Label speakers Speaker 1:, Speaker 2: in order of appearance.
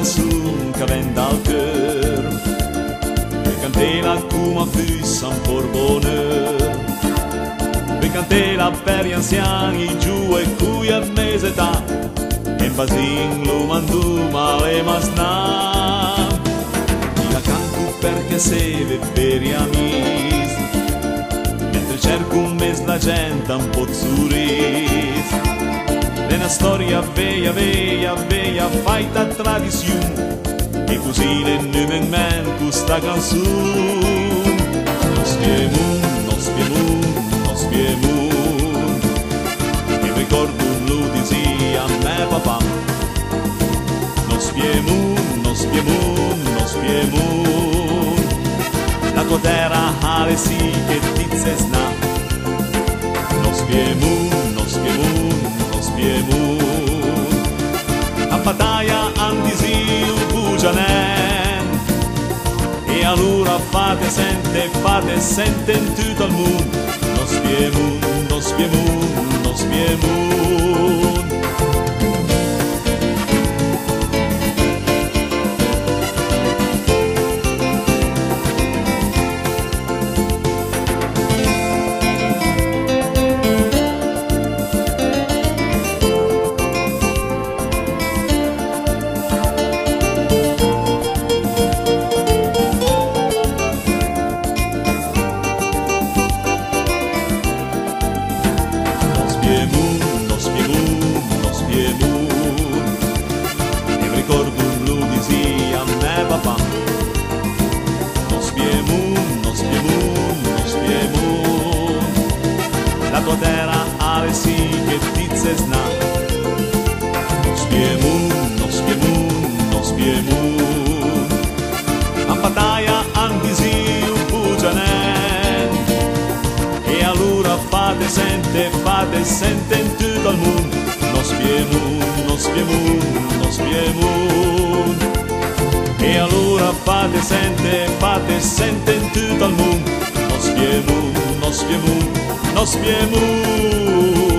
Speaker 1: canzone che vende dal cœur, per cantela come fussa un bonheur, per cantela per gli anziani giù e cui a mese età, e basin lo mandu male masna. La canto perché se per gli amici, mentre cerco un mes la gente un po' zuriz. È una storia veia, veia, veia, faita tradizione, e così le nuove in mente questa canzone. Nos viemun, e ricordo lo dizia a me papà. Nos viemun, la tua terra ale sì che ti zesna. Nos viemun, a battaglia andisi bugianen, e allora fate sente in tutto il mondo. Nos viemun. Nos viemun, e ricordo lo dizia a me papà. Nos viemun, la tua terra ale sì che ti zesna. Nos viemun, a battaglia andisi bugianen, e allora fate sente in tutto il mondo. Nos viemun, e allora fate sente in tutto il mondo. Nos viemun.